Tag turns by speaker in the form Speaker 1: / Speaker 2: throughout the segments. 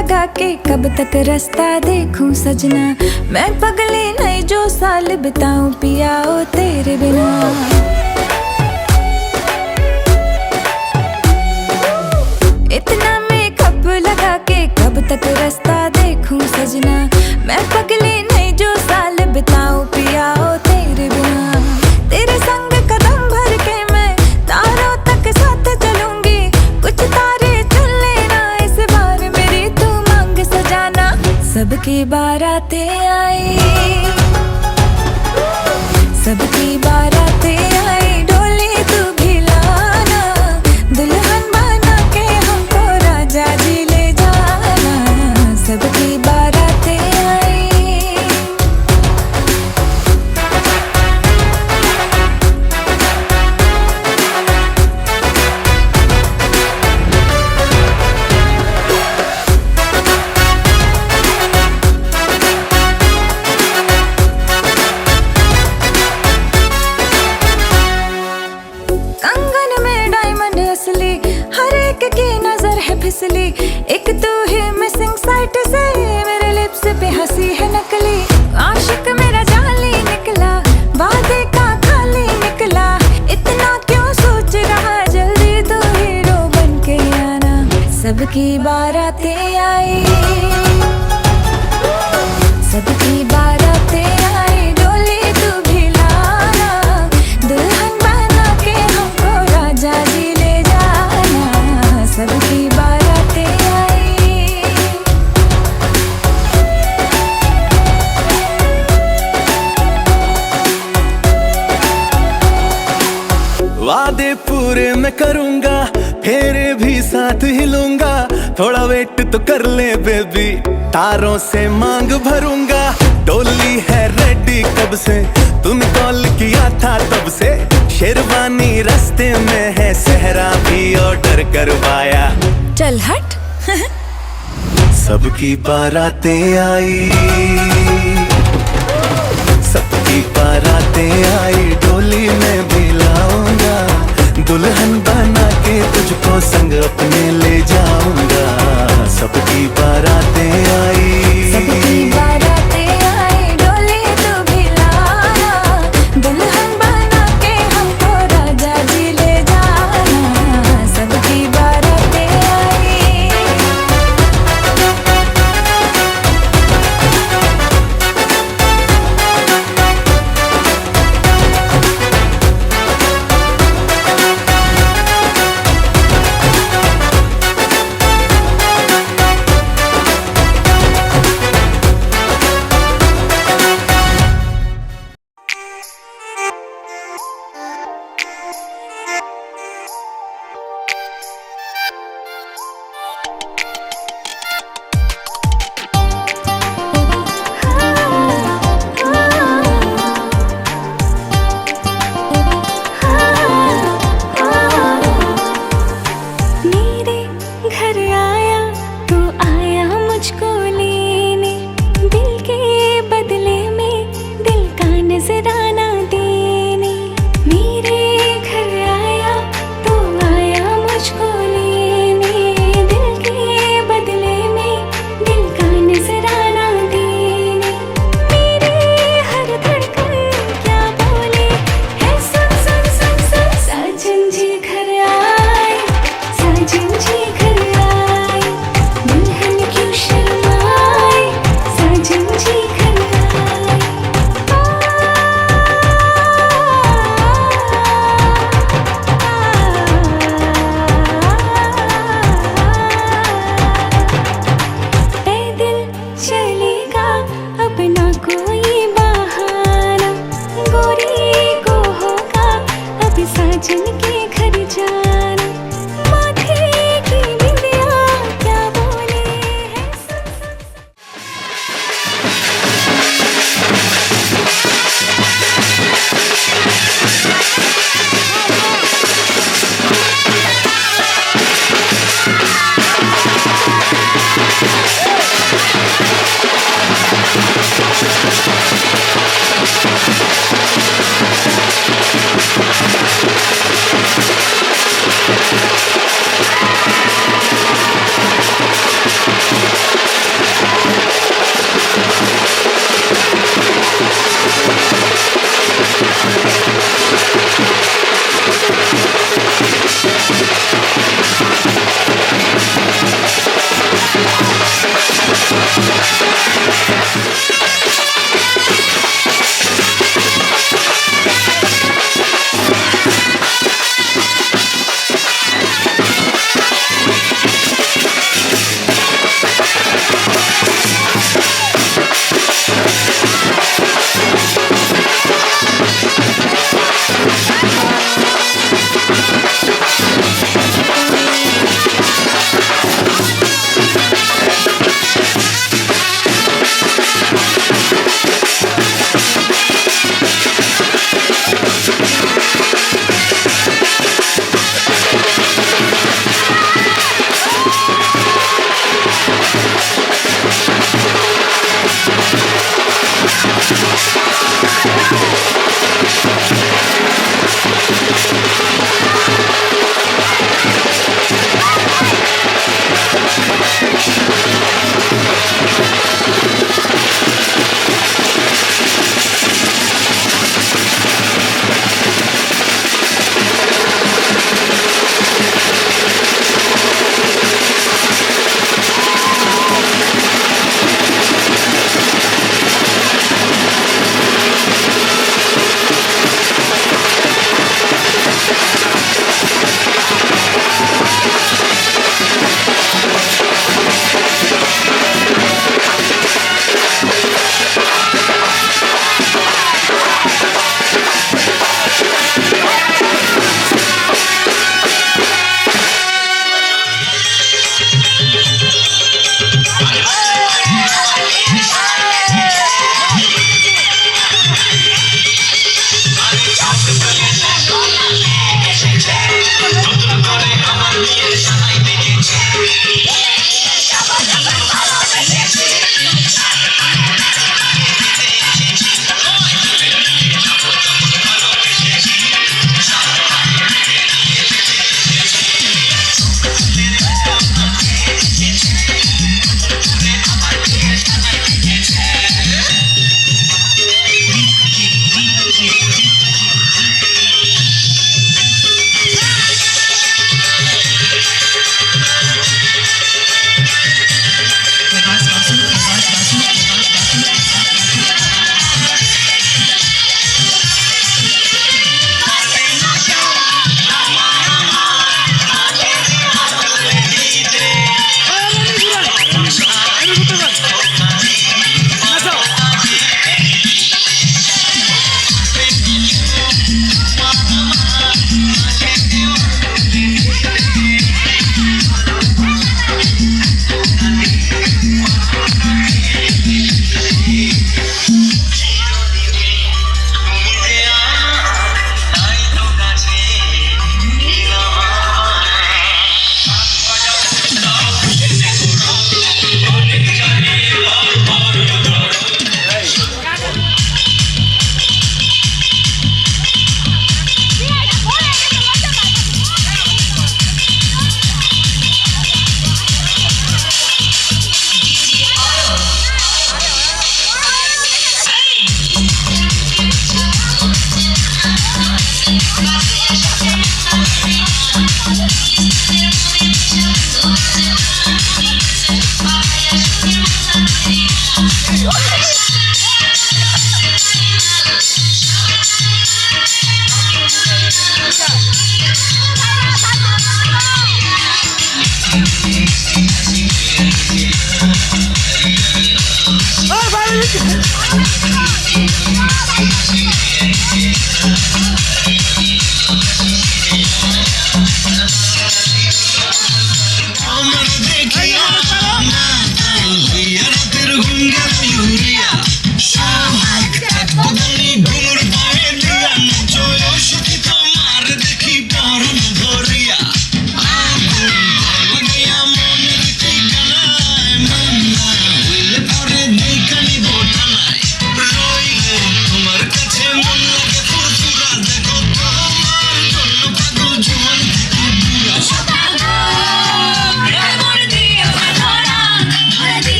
Speaker 1: लगा के कब तक रास्ता देखूं सजना। मैं पगली नहीं जो साल बिताऊं पिया ओ तेरे बिना। इतना मेकअप लगा के कब तक रास्ता देखूं सजना। मैं पगली नहीं जो साल बिताऊं पिया ओ तेरे बिना। तेरे संग कदम भर के मैं तारों तक साथ चलूंगी। कुछ तारे चुन लेना इस बार मेरी तू मांग सजाना। सबकी बारातें आई, सबकी बारातें आई, डोली तू भी लाना। दुल्हन बना के हमको राजा जी ले जाना। सबकी बारातें आई। कंगन में डायमंड असली, हर एक की नजर है फिसली। एक तू ही मिसिंग साइट से मेरे लिप्स पे हंसी है नकली। आशिक मेरा जाली निकला, वादे का खाली निकला। इतना क्यों सोच रहा, जल्दी तू हीरो बन के आना। सबकी बारातें आई, सबकी बारातें आई, डोली तू भी लाना। दुल्हन बना के हमको राजा जी ले जाना। सबकी बारातें आई।
Speaker 2: वादे पूरे मैं करूंगा, फेरे भी साथ हिलूंगा। थोड़ा वेट तो कर ले बेबी, तारों से मांग भरूंगा। डोली है रेडी कब से, तूने कॉल किया था तब से। शेरवानी रास्ते में है, सहरा भी ऑर्डर करवाया।
Speaker 1: चल हट।
Speaker 2: सबकी बारातें आई, सबकी बारातें आई, डोली में भी लाऊंगा। दुल्हन बना के तुझको संग अपने ले जाऊंगा। सबकी बारातें आई,
Speaker 1: सबकी बारातें आई, डोली तू भी लाना। दुल्हन बना के हमको राजा जी ले जाना। सबकी बारातें आई।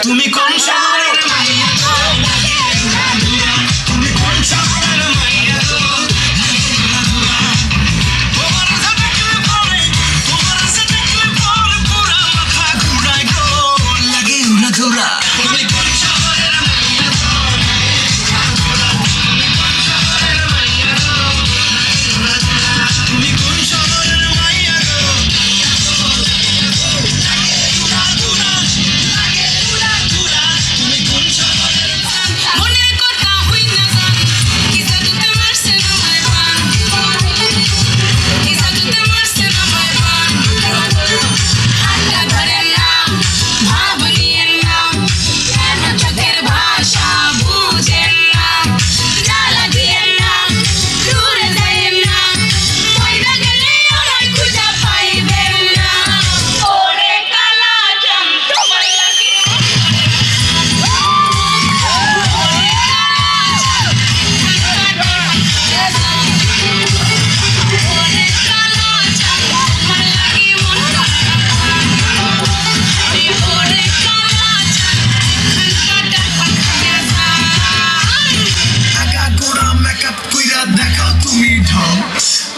Speaker 3: তুমি কোন শহরের মাইয়া গো লাগে উড়াধুরা তুমি কোন শহরের মাইয়া গো লাগে উড়াধুরা তোমার সাথে দেখলে পরে পুরা মাথা ঘুরায় গো লাগে উড়াধুরা তুমি কোন শহরের মাইয়া গো লাগে উড়াধুরা তুমি কোন শহরের মাইয়া গো লাগে উড়াধুরা তুমি কোন শহরের মাইয়া গো
Speaker 4: মনের কথা হই না জান কি জাদুতে মারছে না মারবান কি জাদুতে মারছে না মারবান হাতটা ধরে নাও ভাবনিয়ের নাম কেন চোখের ভাষা বুঝেন না জ্বালা দিয়েন না দূরে যাইয়েন না মইরা গেলে আমার খুঁজা পাইবেন না ওরে কালা জাম তোমার লাগি
Speaker 3: আগাগোড়া মেকআপ কইরা দেখাও তুমি ঢং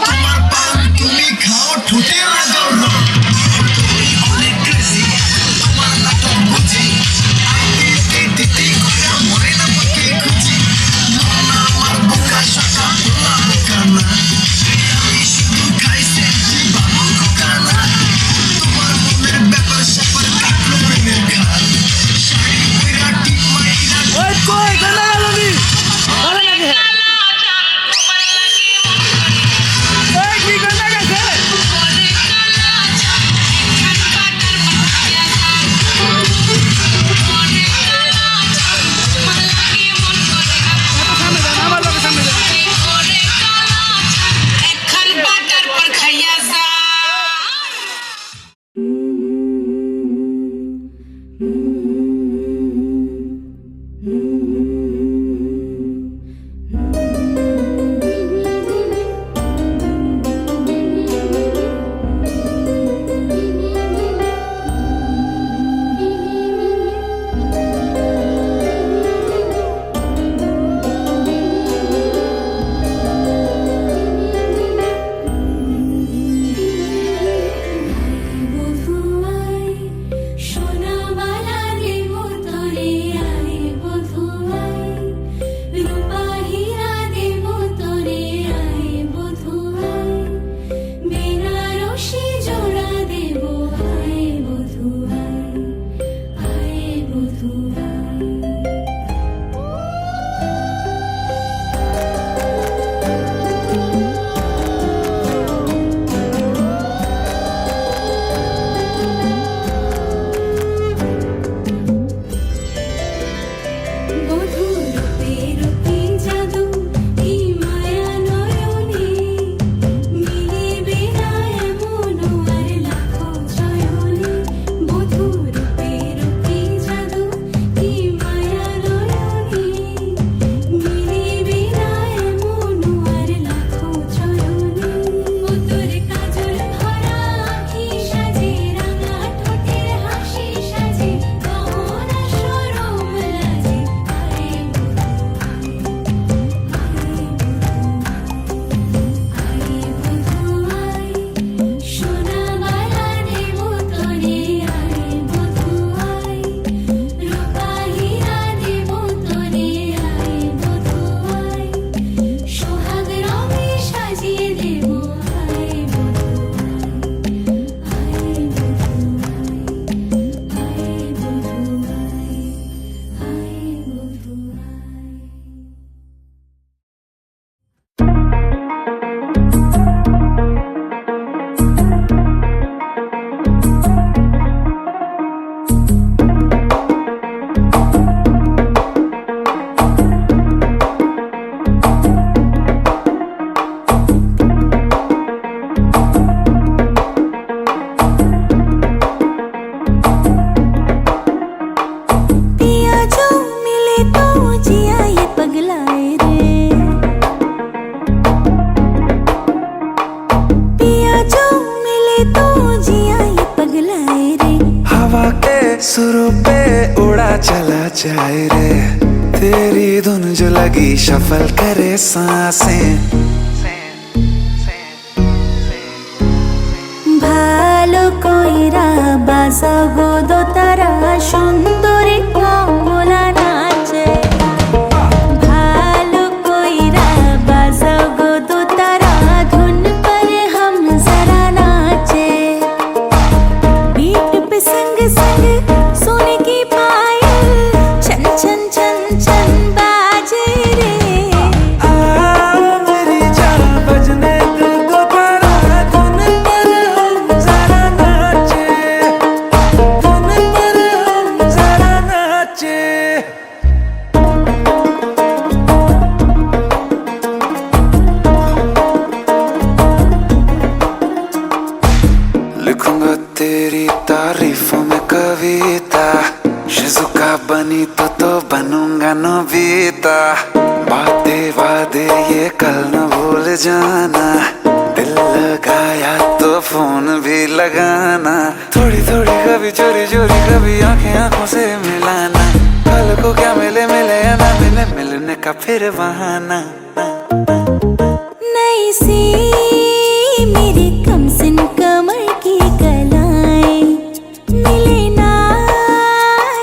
Speaker 3: তোমার পান তুমি খাও ঠোঁটে লাগাও রং তুমি অনেক ক্রেজি তোমার নাটক বুঝি দিতে কইরা মরে না পথে খুঁজি না আমার বোকা শাখা তোলা বোকা না আমি শুধু খাইছে বাবু কোকা না তোমার মনের ব্যাপার স্যাপার কাটলো প্রেমের খাল শাড়ি কইরা টিপ মাইরা
Speaker 5: ওই কই গানা গালবি ভালো লাগে এই কি গানা গাছে সামনে যান আমার লোকের সামনে যান
Speaker 4: এখন বাটার পর খাইয়া যা
Speaker 1: বধুয়াই সোনা বালা দেব তোরে আয় বধুয়াই রূপা হীরা দেব তোরে আয় বধুয়াই বেনারসি জোড়া দেব আয় বধুয়াই আয় বধুয়াই বধুরূপের কি জাদু এই মায়া নয়নে মিলিবে না এমন আর লাখো চয়নে বধুরূপের কি জাদু এই
Speaker 2: थोड़ा चला जाए रे, तेरी धुन जो लगी शफल करे सांसें।
Speaker 1: ভালো কইরা বাজাবো দোতারা সুন্দরী কমলা নাচে, ভালো কইরা বাজাবো দোতারা ধুন पर हम जरा नाचे, बीट पे संग संग सोने की पायल छन छन छन छन बाजे रे।
Speaker 2: मेरी जान बजने दो दोबारा धुन पर हम जरा नाचे, धुन पर हम जरा नाचे। लिखूंगा तेरी तारीफों में कविता, शिजुका बनी तो बनूंगा नोबिता। बातें वादे ये कल न भूल जाना, दिल लगाया तो फोन भी लगाना। थोड़ी थोड़ी कभी चोरी चोरी कभी आंखें आंखों से मिलाना, कल को क्या मिले मिले या ना मिले मिलने का फिर बहाना।
Speaker 1: नई सी मेरी कमसिन कमर की कलाएं, मिले ना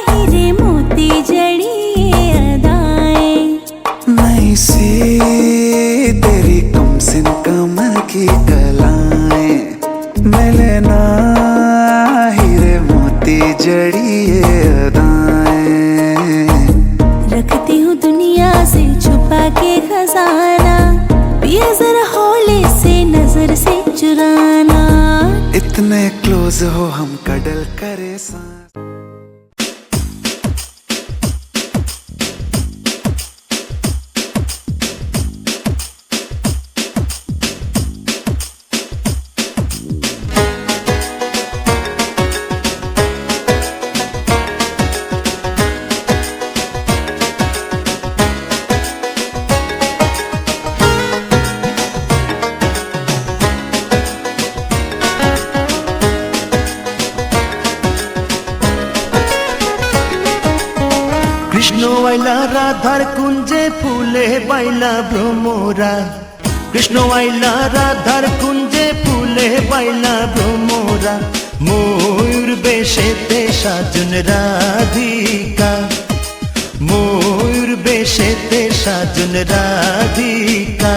Speaker 1: हीरे मोती जड़ी ये अदाएं।
Speaker 2: नई सी तेरी कमसिन कमर की कलाएं, मिले ना हीरे मोती जड़ी ये अदाएं।
Speaker 1: रखती हूँ दुनिया से छुपा के खजाना, पिया जरा हौले से नजर से चुराना।
Speaker 2: इतने क्लोज हो हम कडल करे सांस।
Speaker 6: কৃষ্ণ আইলা রাধার কুঞ্জে ফুলে বাইলা ভ্রমরা, কৃষ্ণ আইলা রাধার কুঞ্জে ফুলে বাইলা ভ্রমরা। ময়ূর বেশেতে সাজন রাধিকা, ময়ূর বেশেতে সাজন রাধিকা।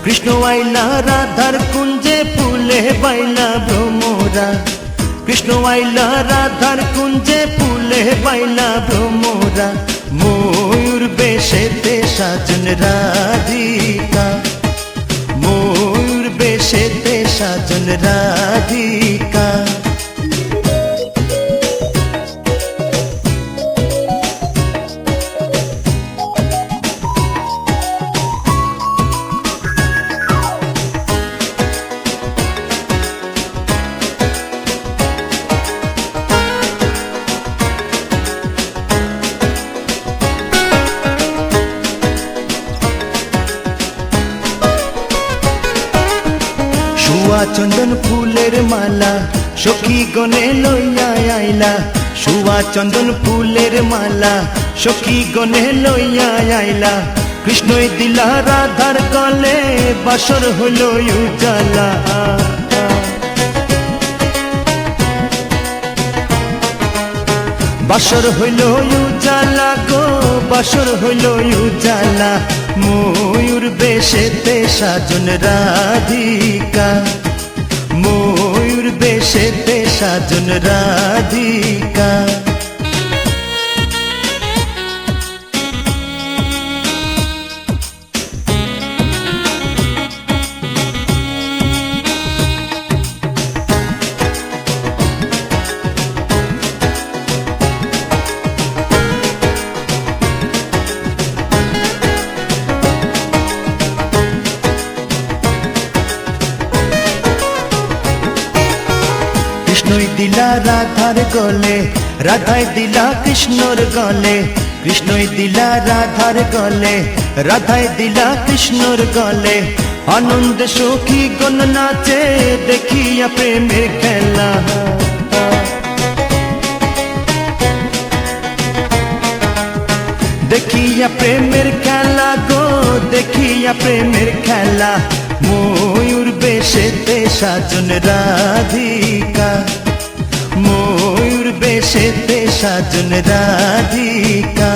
Speaker 6: কৃষ্ণ আইলা রাধার কুঞ্জে ফুলে বাইলা ভ্রমরা, কৃষ্ণ আইলা রাধার কুঞ্জে ফুলে বাইলা ভ্রমরা। ময়ূর বেশেতে সাজন রাধিকা, ময়ূর বেশেতে সাজন রাধিকা। শুয়া চন্দন ফুলের মালা সখী গনে লইয়া আইলা, শুয়া চন্দন ফুলের মালা সখী গনে লইয়া আইলা। কৃষ্ণই দিলা রাধার গলে বাসর হইল উজালা, বাসর হইল উজালা গো, বাসর হইল উজালা। ময়ূর বেশেতে সাজন রাধিকা, ময়ূর বেশেতে সাজন রাধিকা। কৃষ্ণই দিলা রাধার গলে, রাধাই দিলা কৃষ্ণর গলে। কৃষ্ণই দিলা রাধার গলে, রাধাই দিলা কৃষ্ণর গলে। আনন্দে সখী গণ নাচে দেখিয়া প্রেমের খেলা, দেখিয়া প্রেমের খেলা গো দেখিয়া প্রেমের খেলা ময়ূর বেশেতে সাজন রাধিকা ময়ূর বেশেতে সাজন রাধিকা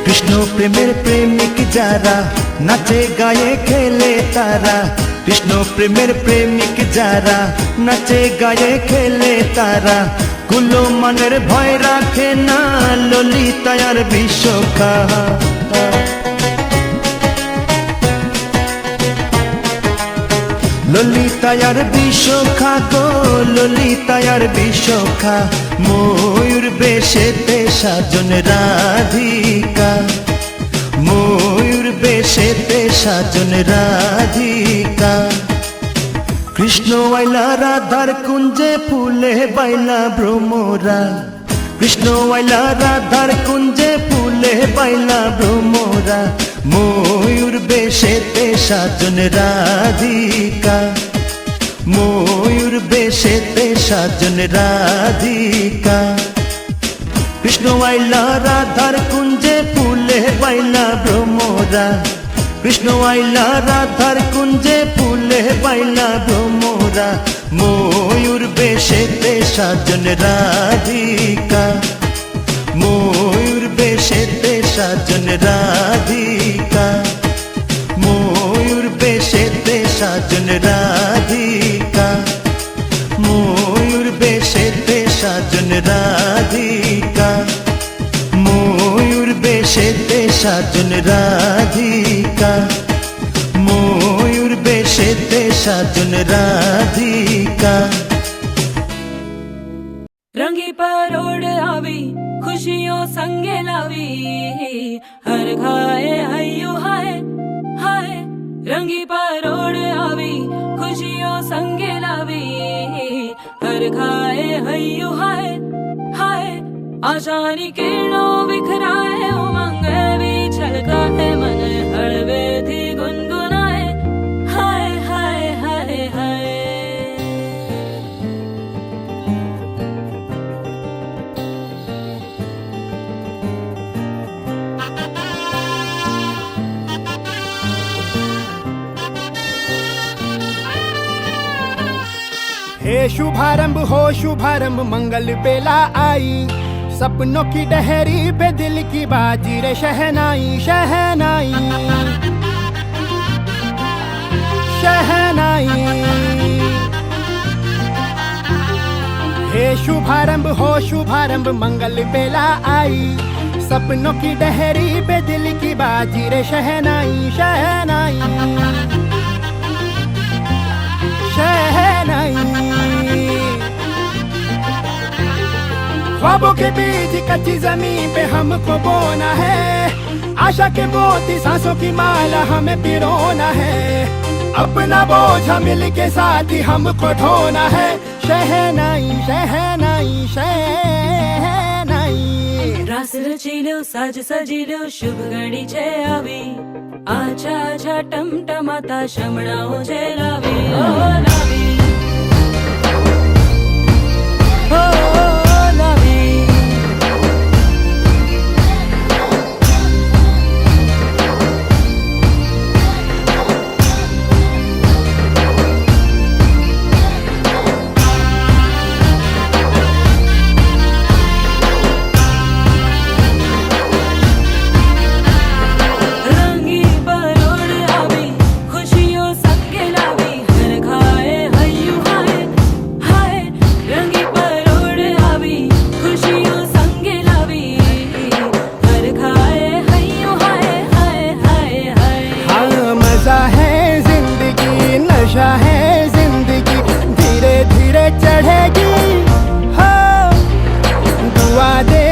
Speaker 6: কৃষ্ণ প্রেমের প্রেমিক যারা নাচে গায়ে খেলে তারা কৃষ্ণ প্রেমের প্রেমিক যারা নাচে গায়ে খেলে তারা কুলো মনের ভয় রাখে না ললিতার বিশ্বখা ললিতার বিশ্বখা গো ললিতার বিশ্বখা ময়ূর বেশেতে সাজন রাধিকা ময়ূর বেশেতে সাজন রাধিকা কৃষ্ণ আইলা রাধার কুঞ্জে ফুলে বাইলা ভ্রমরা কৃষ্ণ আইলা রাধার কুঞ্জে ফুলে বাইলা ভ্রমরা ময়ূর বেশেতে সাজন রাধিকা ময়ূর বেশেতে সাজন রাধিকা কৃষ্ণ আইলা রাধার কুঞ্জে ফুলে বাইলা ভ্রমরা কৃষ্ণ আইলা রাধার কুঞ্জে ফুলে বাইলা ভ্রমরা ময়ূর বেশেতে সাজন রাধিকা ময়ূর বেশেতে সাজন রাধিকা ময়ূর বেশেতে সাজন রাধিকা ময়ূর বেশেতে সাজন রাধিকা ময়ূর বেশেতে সাজন রাধিকা ময়ূর বেশেতে সাজন রাধিকা
Speaker 7: रंगी परोड़ आवी खुशियों संगे लावी हर खाए हयू हाय हाय रंगी परोड़ आवी खुशियों संगे लावी हर खाए हयू हाय हाय आशानी किरणों बिखराए उमंग भी छलकाए मन हड़वे थी गुनगुनाए हाय हाय हाय हाय
Speaker 5: हे शुभारंभ हो शुभारंभ मंगल बेला आई सपनों की डहरी पे दिल की बाजी रे शहनाई शहनाई शहनाई हे शुभारंभ हो शुभारंभ मंगल बेला आई सपनों की डहरी पे दिल की बाजी रे शहनाई शहनाई शहनाई ख्वाबों के बीच कच्ची जमीन पे हमको बोना है आशा के मोती सांसों की माला हमें पिरोना है अपना बोझ मिल के साथ ही हमको ढोना है शहनाई शहनाई शहनाई
Speaker 7: रास रचिलो साज सजिलो शुभ घड़ी छे आवी आछा आछा टमटमाता शमणाओ छे लावी ओ लावी ओ लावी रंगी परोड़ आवी खुशियों संगे लावी हर खाए हयू हाय हाय रंगी परोड़ आवी खुशियों संगे लावी हर खाए हयू हाय हाय हाय हाय
Speaker 5: हाँ मजा है जिंदगी नशा है जिंदगी धीरे धीरे चढ़ेगी हाँ दुआ दे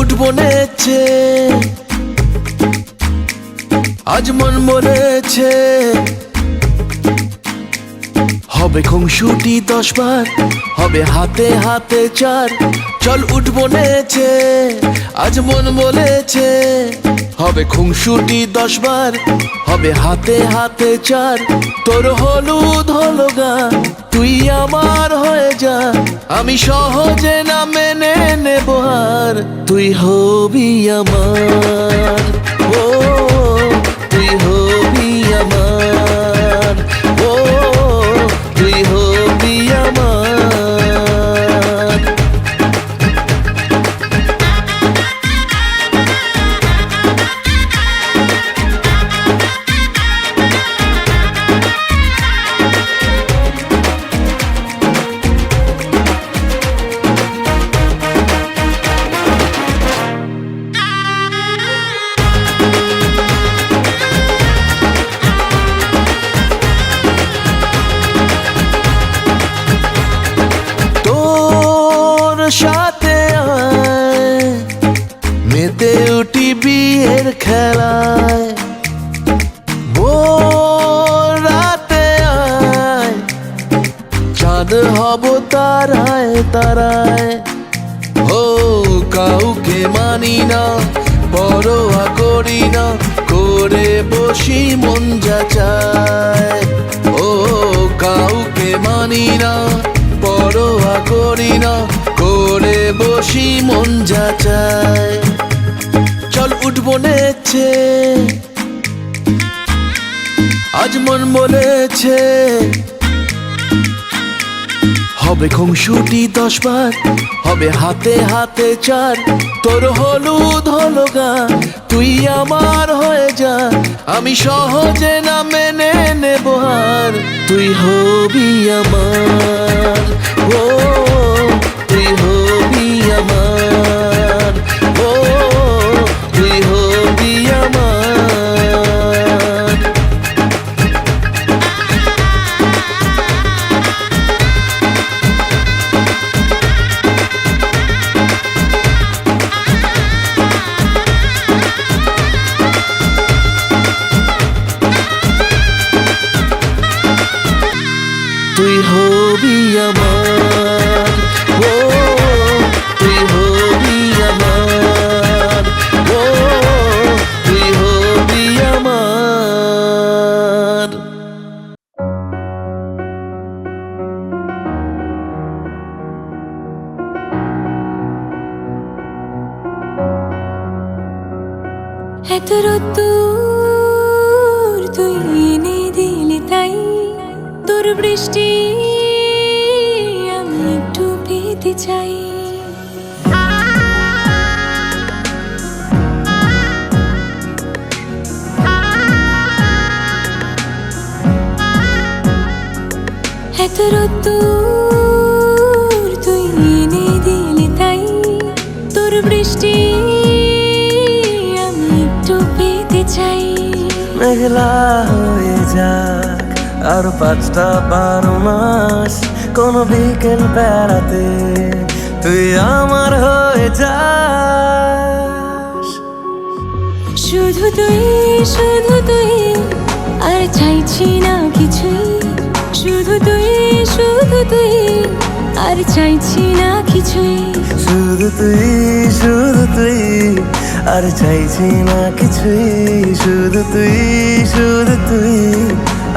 Speaker 6: উঠবো নেচে, আজ মন বলেছে হবে খুনসুটি 10 বার, হবে হাতে হাতে 4। চল উঠবো নেচে, আজ মন বলেছে হবে খুনসুটি 10 বার, হবে হাতে হাতে 4। তোর হলুদ হলো গা, তুই আমার হয়ে যা, আমি সহজে না মেনে নেব আর। তুই হবি আমার, ও তুই হবি আমার, ও তুই হবি আমার। সাথে আয় মেতে উঠি বিয়ের খেলায়, ভোর রাতে আয় চাঁদ হব তারায় তারায়। ও কাউকে মানি না, পরোয়া করি না, করে বসি মন যা চায়। ও কাউকে মানি না, পরোয়া করি না, করে বসি মন যা চায়। চল উঠবো নেচে, আজ মন বলেছে হবে খুনসুটি 10 বার, হবে হাতে হাতে 4। তোর হলুদ হলো গা, তুই আমার হয়ে যা, আমি সহজে না মেনে নেব আর। তুই হবি আমার, ও তুই হবি আমার, ও তুই হবি আমার। তুই হবি আমার, ও তুই হবি আমার, ও তুই হবি আমার।
Speaker 1: এত রোদ্দুর তুই এনে দিলি তাই, তোর বৃষ্টি আমি একটু পেতে চাই। এত রোদ্দুর তুই এনে দিলি তাই, তোর বৃষ্টি আমি একটু পেতে চাই।
Speaker 8: মেঘলা হয়ে যাক আর 5টা 12 মাস, কোন বিকেল বেড়াতে তুই আমার হয়ে যাস।
Speaker 1: শুধু তুই আর চাইছি না কিছুই, শুধু তুই আর চাইছি না কিছুই।
Speaker 8: শুধু তুই আর চাইছি না কিছুই, শুধু তুই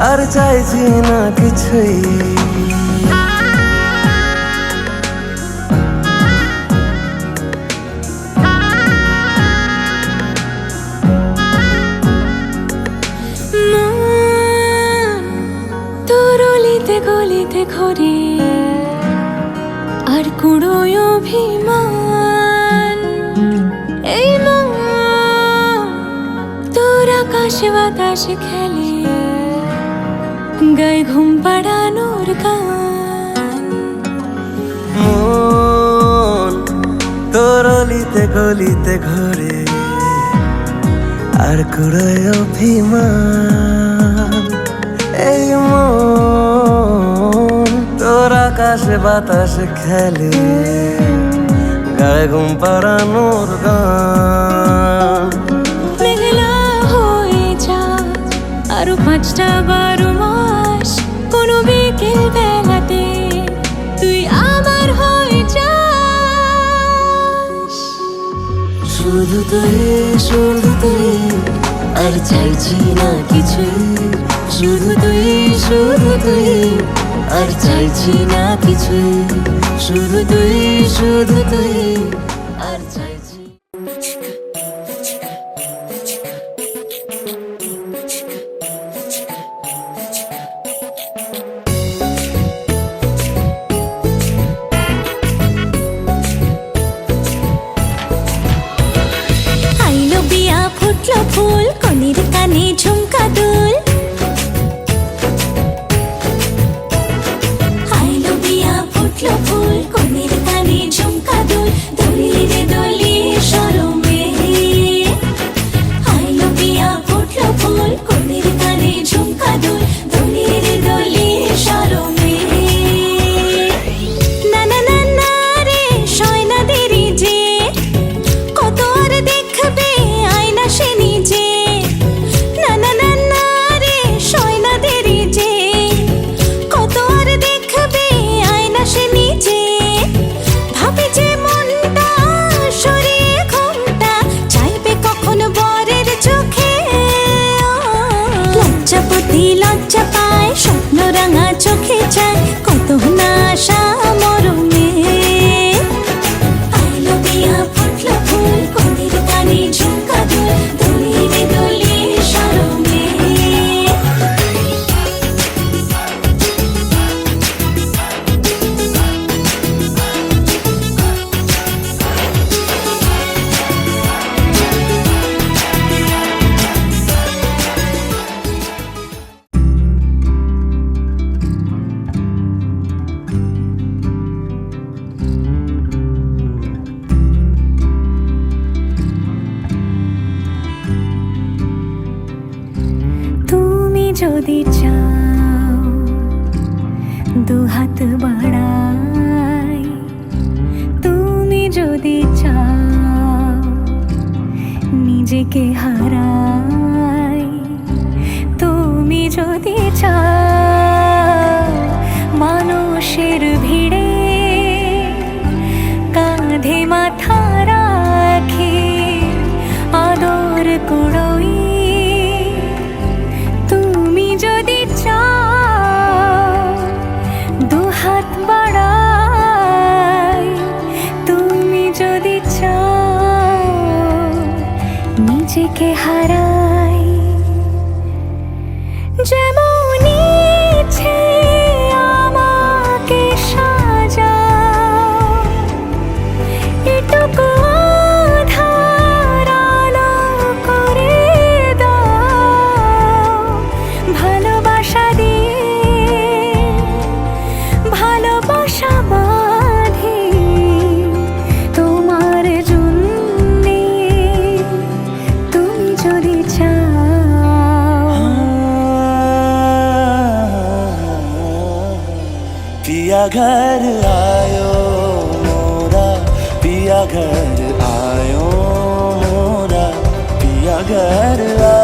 Speaker 8: আর চাইছি না কিছুই।
Speaker 1: তোর অলিতে গলিতে ঘরে আর কুড়োয় অভিমান, এই মন তোর আকাশে বাতাসে খেলে, গায়ে ঘুম পাড়ানোর গান।
Speaker 8: মন তোর অলিতে গলিতে ঘরে আর কুড়োয় অভিমান, এই মন তোর আকাশে বাতাসে খেলে, গায়ে ঘুম পাড়ানোর গান।
Speaker 1: মেঘলা হয়ে যা আরো 5টা-12 মাস, কোনো বিকেল বেলাতে তুই আমার হয়ে যাস।
Speaker 8: শুধু তুই আর চাইছি না কিছুই, শুধু তুই আর চাইছি না কিছুই, শুধু তুই আর চাইছি।
Speaker 1: আইলো বিয়া ফুটলো ফুল, কনের কানে ঝুমকা দুল। আইলো বিয়া ফুটলো ফুল, কনের কানে ঝুমকা দুল। দোলিয়ে রে দোলিয়ে শরমে। আইলো বিয়া ফুটলো ফুল, কনের কানে ঝুমকা দুল। দোলিয়ে রে দোলিয়ে শরমে। না না না না রে শয়না দেরি যে, কত আর দেখবে আয়না সে নিজে। না না না না রে শয়না দেরি যে, কত আর দেখবে আয়না সে নিজে। ভাবে যে মনটা সরিয়ে ঘুমটা, চাইবে কখন বরের চোখে। লজ্জাপতি লজ্জা পায়, স্বপ্ন রাঙা চোখে চায়, কত না আশা মরমে। আইলো বিয়া ফুটলো ফুল, কনের কানে ঝুমকা দুল। দোলিয়ে রে দোলিয়ে শরমে। তুমি যদি চাও দুহাত বাড়াই, তুমি যদি চাও নিজেকে হারাই, তুমি যদি চাও মানুষের ভিড়ে কাঁধে মাথা রাখি আদর কুড়োই। তুমি যদি চাও দুহাত বাড়াই, তুমি যদি চাও নিজেকে হারাই। যেমন ইচ্ছে আমাকে সাজাও, এটুকু আধার আলো করে দাও। ভালোবাসা দিয়ে ভালোবাসা বাঁধি তোমার জন্যে, তুমি যদি চাও।
Speaker 8: पिया घर आयो मोरा, पिया घर आयो मोरा, पिया घर आयो।